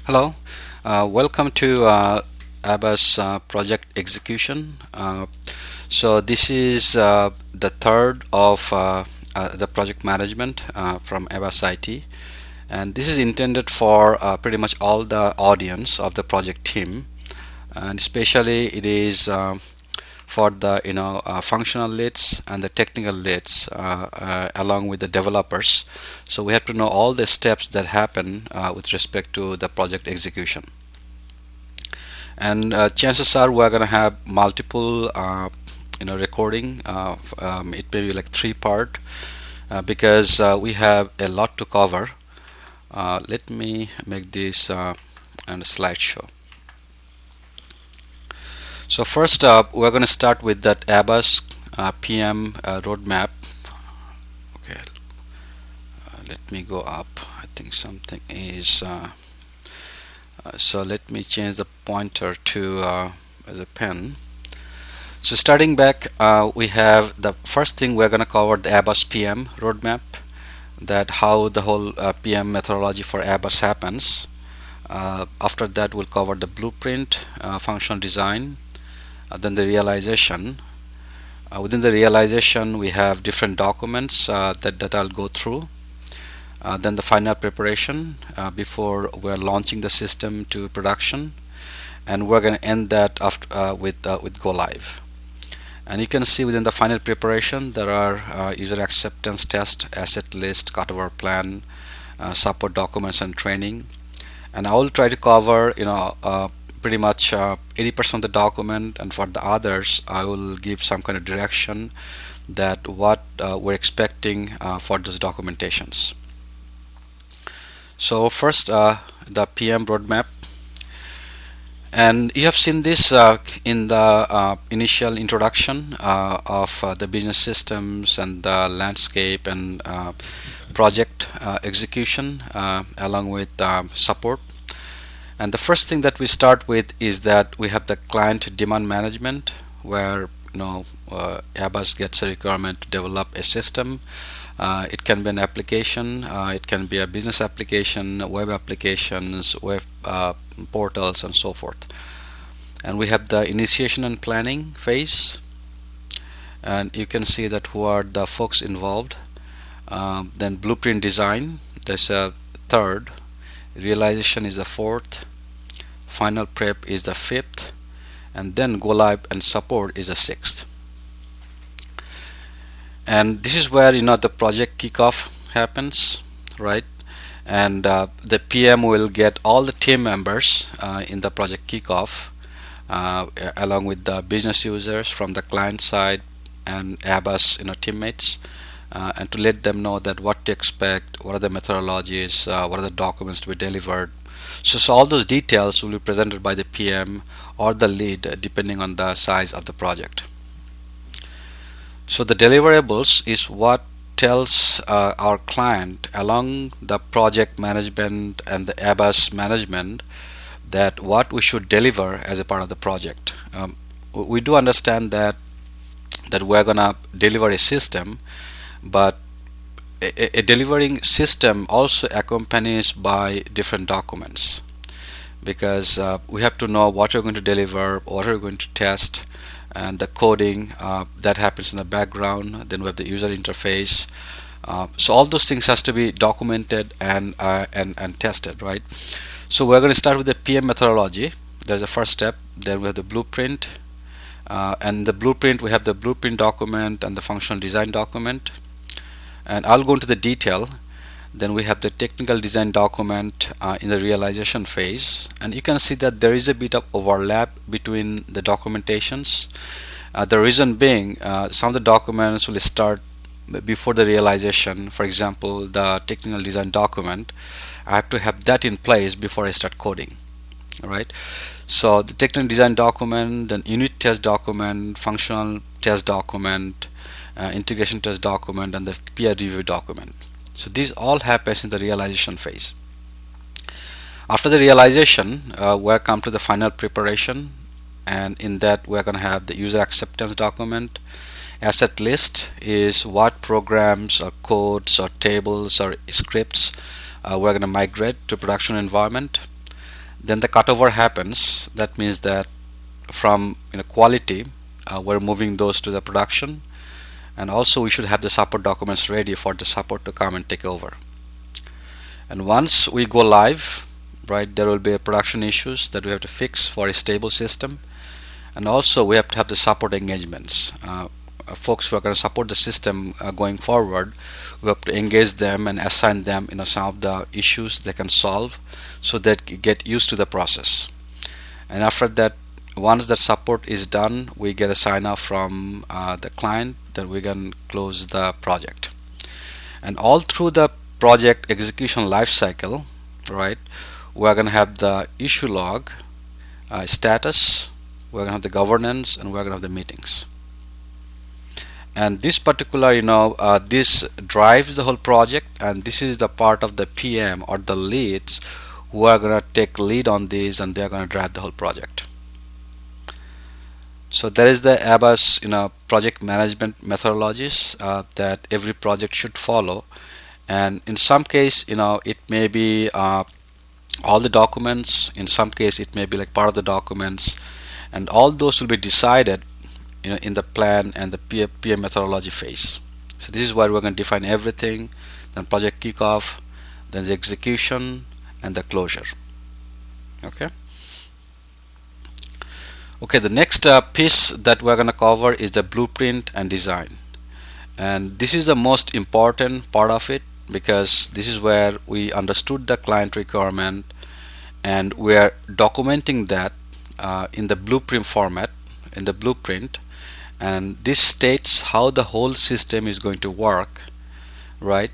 Hello, welcome to ABAS project execution. So this is the third of the project management from ABAS IT, and this is intended for pretty much all the audience of the project team, and especially it is for the functional leads and the technical leads along with the developers. So we have to know all the steps that happen with respect to the project execution. And chances are we're going to have multiple recording. It may be like three part because we have a lot to cover. Let me make this and a slideshow. So first up, we're going to start with that ABAS PM roadmap. Okay, let me go up. I think something is so let me change the pointer to as a pen. So starting back, we have the first thing we're going to cover the ABAS PM roadmap, that how the whole PM methodology for ABAS happens. After that, we'll cover the blueprint, functional design, then the realization. Within the realization, we have different documents that I'll go through. Then the final preparation before we're launching the system to production, and we're going to end that after with go live. And you can see within the final preparation there are user acceptance test, asset list, cutover plan, support documents and training. And I will try to cover pretty much 80% of the document, and for the others I will give some kind of direction that what we're expecting for those documentations. So first the PM roadmap, and you have seen this in the initial introduction of the business systems and the landscape and project execution along with support. And the first thing that we start with is that we have the client demand management, where ABAS gets a requirement to develop a system. It can be an application, it can be a business application, web applications, web portals, and so forth. And we have the initiation and planning phase, and you can see that who are the folks involved. Then blueprint design, there's a third, realization is the fourth, final prep is the fifth, and then go live and support is the sixth. And this is where the project kickoff happens, right? And the PM will get all the team members in the project kickoff along with the business users from the client side and ABAS teammates, and to let them know that what to expect, what are the methodologies, what are the documents to be delivered. So all those details will be presented by the PM or the lead depending on the size of the project. So the deliverables is what tells our client along the project management and the ABAS management that what we should deliver as a part of the project. We do understand that we're gonna deliver a system, but a delivering system also accompanies by different documents, because we have to know what we're going to deliver, what we're going to test, and the coding that happens in the background. Then we have the user interface. So all those things has to be documented and tested, right? So we're going to start with the PM methodology. There's the first step. Then we have the blueprint, and the blueprint, we have the blueprint document and the functional design document, and I'll go into the detail. Then we have the technical design document in the realization phase, and you can see that there is a bit of overlap between the documentations. The reason being, some of the documents will start before the realization. For example, the technical design document, I have to have that in place before I start coding. All right. So the technical design document, then unit test document, functional test document, integration test document, and the peer review document. So these all happens in the realization phase. After the realization, we're come to the final preparation, and in that we're going to have the user acceptance document. Asset list is what programs or codes or tables or scripts we're going to migrate to production environment. Then the cutover happens. That means that from quality, we're moving those to the production, and also we should have the support documents ready for the support to come and take over. And once we go live, right, there will be a production issues that we have to fix for a stable system, and also we have to have the support engagements. Folks who are going to support the system going forward, we have to engage them and assign them some of the issues they can solve, so that get used to the process. And after that, once that support is done, we get a sign off from the client, then we can close the project. And all through the project execution lifecycle, right, we're going to have the issue log, status, we're going to have the governance, and we're going to have the meetings. And this particular this drives the whole project, and this is the part of the PM or the leads who are going to take lead on this, and they're going to drive the whole project. So there is the ABAS project management methodologies that every project should follow. And in some case it may be all the documents, in some case it may be like part of the documents, and all those will be decided in the plan and the PM methodology phase. So this is where we're going to define everything, then project kickoff, then the execution, and the closure. Okay. Okay, the next piece that we're going to cover is the blueprint and design. And this is the most important part of it, because this is where we understood the client requirement and we are documenting that in the blueprint format, in the blueprint, and this states how the whole system is going to work, right?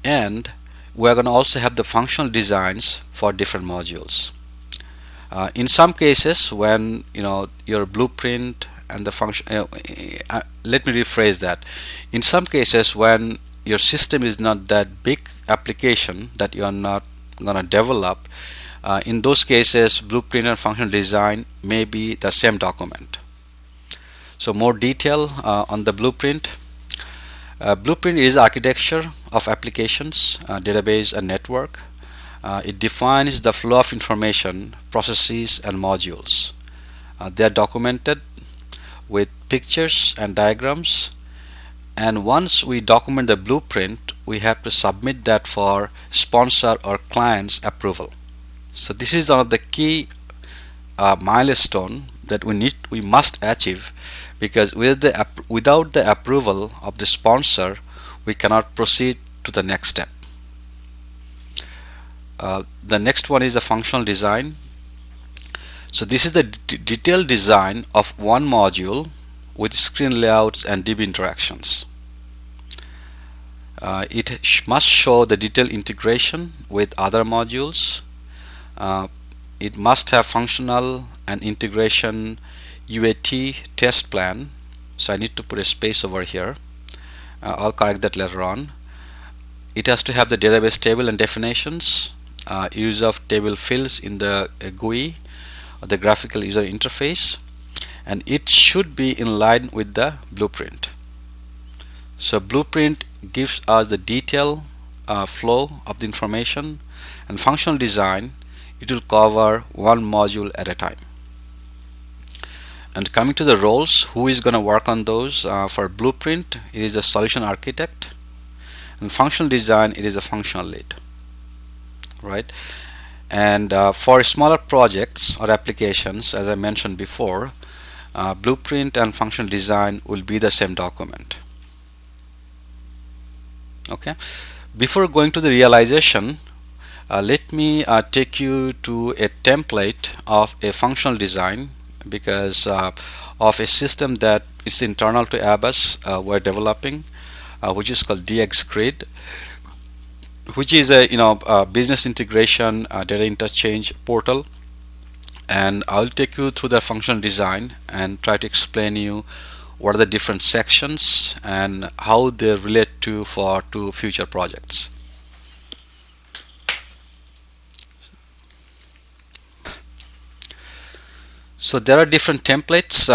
And we're going to also have the functional designs for different modules. In some cases, when your blueprint and the function, let me rephrase that. In some cases, when your system is not that big application that you are not going to develop, in those cases, blueprint and functional design may be the same document. So more detail on the blueprint. Blueprint is architecture of applications, database, and network. It defines the flow of information, processes, and modules. They are documented with pictures and diagrams, and once we document the blueprint, we have to submit that for sponsor or client's approval. So this is one of the key milestone that we must achieve, because without the approval of the sponsor, we cannot proceed to the next step. The next one is the functional design. So this is the detailed design of one module with screen layouts and DB interactions. It must show the detailed integration with other modules. It must have functional and integration UAT test plan. So I need to put a space over here. I'll correct that later on. It has to have the database table and definitions, use of table fields in the GUI, the graphical user interface, and it should be in line with the blueprint. So blueprint gives us the detailed flow of the information, and functional design, it will cover one module at a time. And coming to the roles, who is going to work on those? For blueprint, it is a solution architect, and functional design, it is a functional lead, right? And for smaller projects or applications, as I mentioned before, blueprint and functional design will be the same document. Okay, before going to the realization, let me take you to a template of a functional design, because of a system that is internal to ABAS we're developing, which is called DX Grid, which is a business integration data interchange portal. And I'll take you through the functional design and try to explain you what are the different sections and how they relate to future projects. So there are different templates.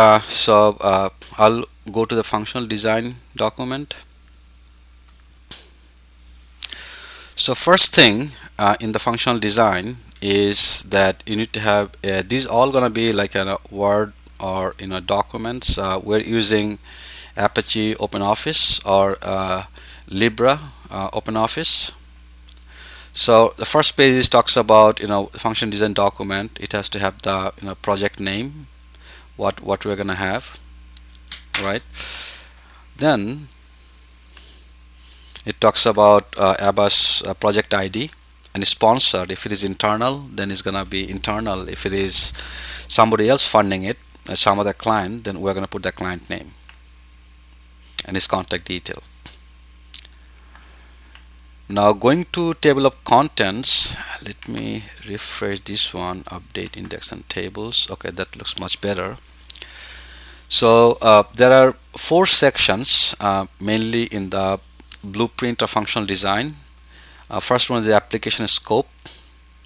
I'll go to the functional design document. So first thing in the functional design, is that you need to have these all gonna be like in a Word or documents. We're using Apache OpenOffice or Libra OpenOffice. So the first page is talks about function design document. It has to have the project name, what we're gonna have, right? Then it talks about ABAS project ID and sponsored. If it is internal, then it's gonna be internal. If it is somebody else funding it, some other client, then we're gonna put the client name and his contact detail. Now going to table of contents, let me refresh this one, update index and tables. Okay, that looks much better. So there are four sections mainly in the blueprint of functional design. First one is the application scope,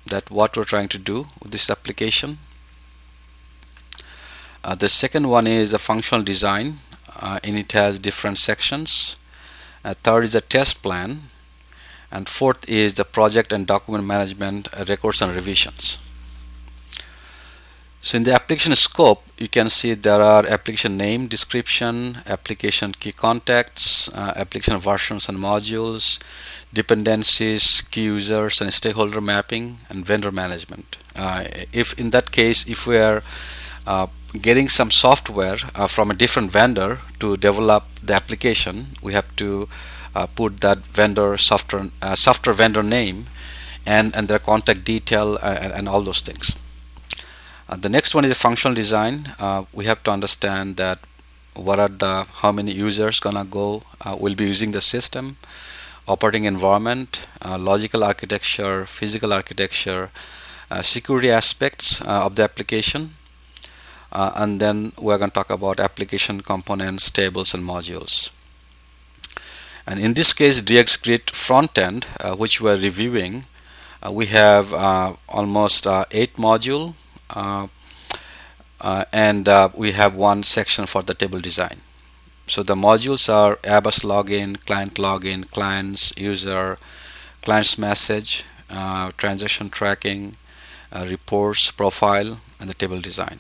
that what we're trying to do with this application. The second one is the functional design, and it has different sections. Third is the test plan, and fourth is the project and document management, records and revisions. So in the application scope, you can see there are application name, description, application key contacts, application versions and modules, dependencies, key users and stakeholder mapping, and vendor management. If in that case, if we are getting some software from a different vendor to develop the application, we have to put that vendor software vendor name and their contact detail and all those things. The next one is a functional design. We have to understand that what are the how many users gonna go will be using the system, operating environment, logical architecture, physical architecture, security aspects of the application, and then we're going to talk about application components, tables, and modules. And in this case, DXGrid front end, which we're reviewing, we have almost 8 modules. And we have one section for the table design. So the modules are ABAS login, clients, user, client's message, transaction tracking, reports, profile, and the table design.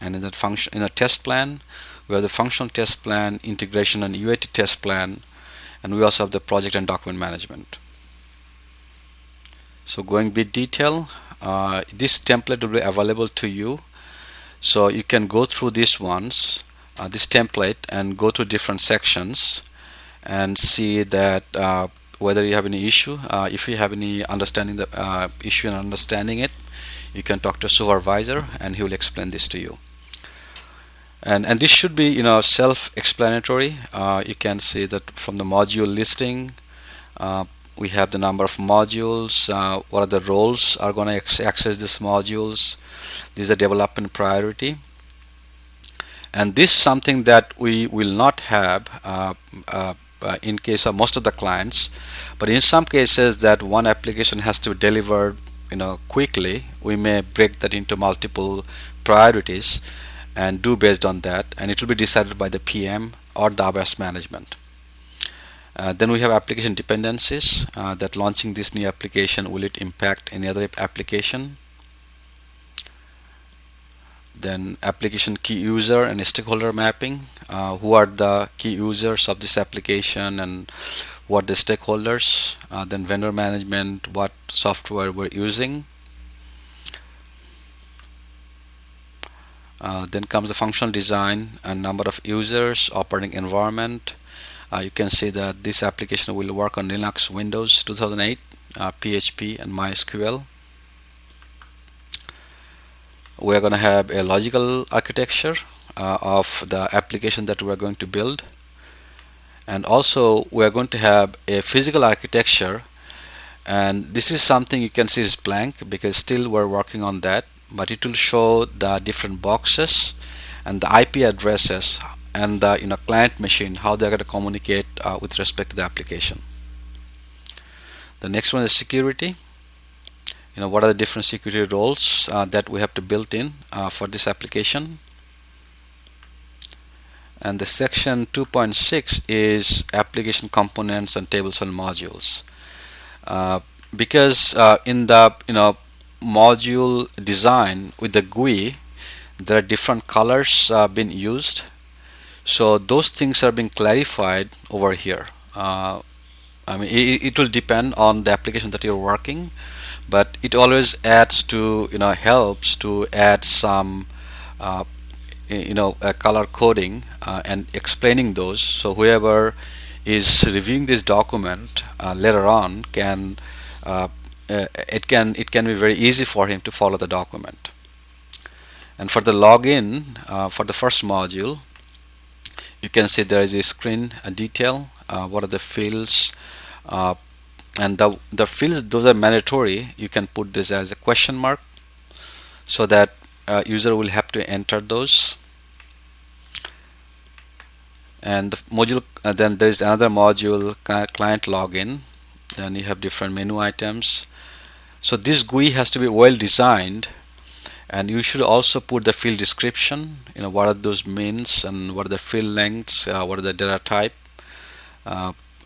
And in that function, in a test plan, we have the functional test plan, integration and UAT test plan, and we also have the project and document management. So going bit detail, this template will be available to you, so you can go through these ones, this template, and go to different sections and see that whether you have any issue. If you have any understanding the issue and understanding it, you can talk to a supervisor and he will explain this to you. And this should be self-explanatory. You can see that from the module listing, we have the number of modules, what are the roles are going to access these modules. This is a development priority, and this is something that we will not have in case of most of the clients, but in some cases that one application has to be delivered quickly, we may break that into multiple priorities and do based on that, and it will be decided by the PM or the ABAS management. Then we have application dependencies, that launching this new application, will it impact any other application? Then application key user and stakeholder mapping, who are the key users of this application and what the stakeholders. Then vendor management, what software we're using. Then comes the functional design and number of users, operating environment. You can see that this application will work on Linux, Windows 2008, PHP and MySQL. We're going to have a logical architecture of the application that we're going to build, and also we're going to have a physical architecture, and this is something you can see is blank because still we're working on that, but it will show the different boxes and the IP addresses and the client machine, how they're going to communicate with respect to the application. The next one is security. What are the different security roles that we have to build in for this application. And the section 2.6 is application components and tables and modules, because in the module design with the GUI, there are different colors being used. So those things are being clarified over here. I mean, it will depend on the application that you're working, but it always adds to, helps to add some, uh, color coding and explaining those. So whoever is reviewing this document later on can, it can be very easy for him to follow the document. And for the login, for the first module, you can see there is a screen detail. What are the fields? Uh, and the fields, those are mandatory. You can put this as a question mark so that user will have to enter those. And the module, then there is another module, client login. Then you have different menu items. So this GUI has to be well designed, and you should also put the field description. What are those means, and what are the field lengths, what are the data type,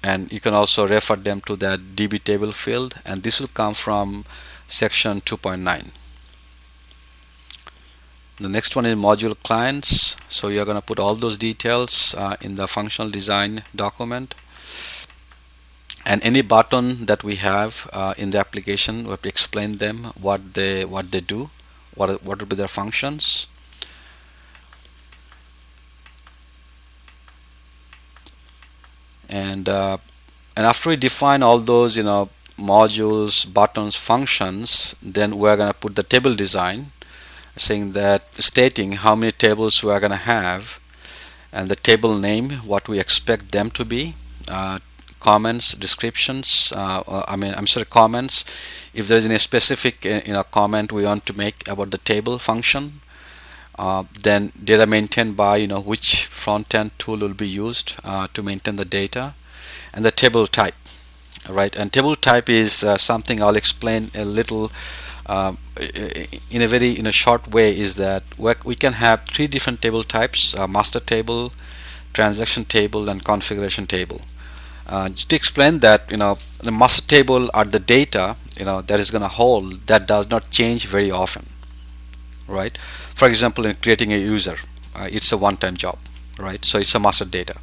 and you can also refer them to that DB table field, and this will come from section 2.9. The next one is module clients. So you're going to put all those details in the functional design document. And any button that we have in the application, we have to explain them what they do, what will be their functions. And after we define all those modules, buttons, functions, then we're going to put the table design, stating how many tables we are going to have, and the table name, what we expect them to be, comments, descriptions, comments. If there is any specific comment we want to make about the table function, then data maintained by which front-end tool will be used to maintain the data, and the table type, right? And table type is something I'll explain a little in a short way. Is that we can have three different table types: master table, transaction table, and configuration table. Just to explain that, the master table are the data that is going to hold, that does not change very often, right? For example, in creating a user, it's a one-time job, right? So it's a master data.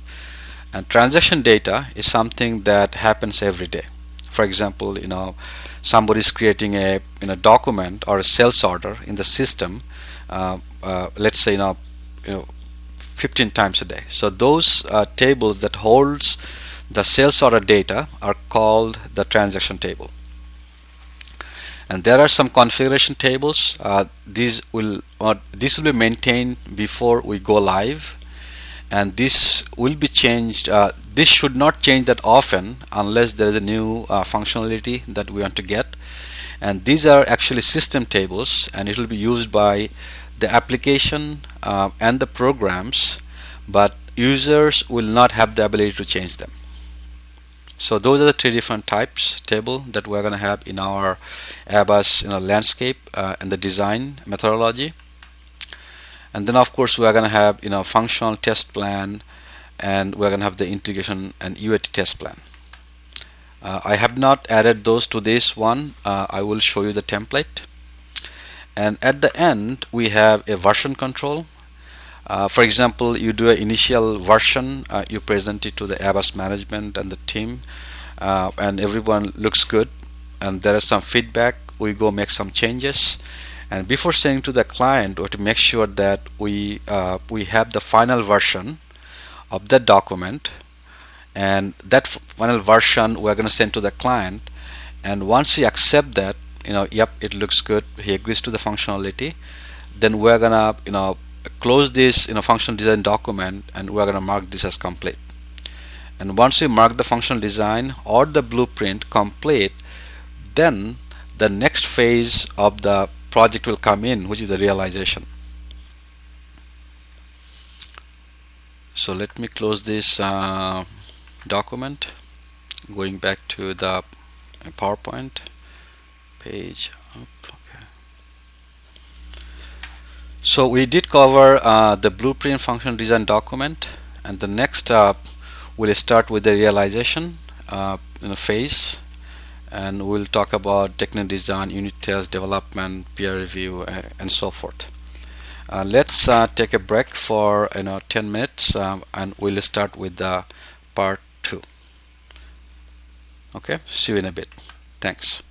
And transaction data is something that happens every day. For example, somebody is creating a document or a sales order in the system, let's say 15 times a day. So those tables that holds the sales order data are called the transaction table. And there are some configuration tables. These will be maintained before we go live, and this will be changed. This should not change that often unless there is a new functionality that we want to get. And these are actually system tables, and it will be used by the application and the programs, but users will not have the ability to change them. So those are the three different types table that we're going to have in our ABAS landscape and the design methodology. And then of course we are going to have functional test plan, and we're going to have the integration and UAT test plan. I have not added those to this one. I will show you the template. And at the end we have a version control. For example, you do an initial version, you present it to the ABAS management and the team, and everyone looks good, and there is some feedback. We go make some changes, and before sending to the client, we have to make sure that we have the final version of that document, and that final version we're going to send to the client. And once he accepts that, yep, it looks good, he agrees to the functionality, then we're gonna close this functional design document, and we're going to mark this as complete. And once we mark the functional design or the blueprint complete, then the next phase of the project will come in, which is the realization. So let me close this document, going back to the PowerPoint page up. So we did cover the blueprint functional design document, and the next we'll start with the realization phase. and we'll talk about technical design, unit test, development, peer review, and so forth. Let's take a break for 10 minutes, and we'll start with the part 2. Okay, see you in a bit. Thanks.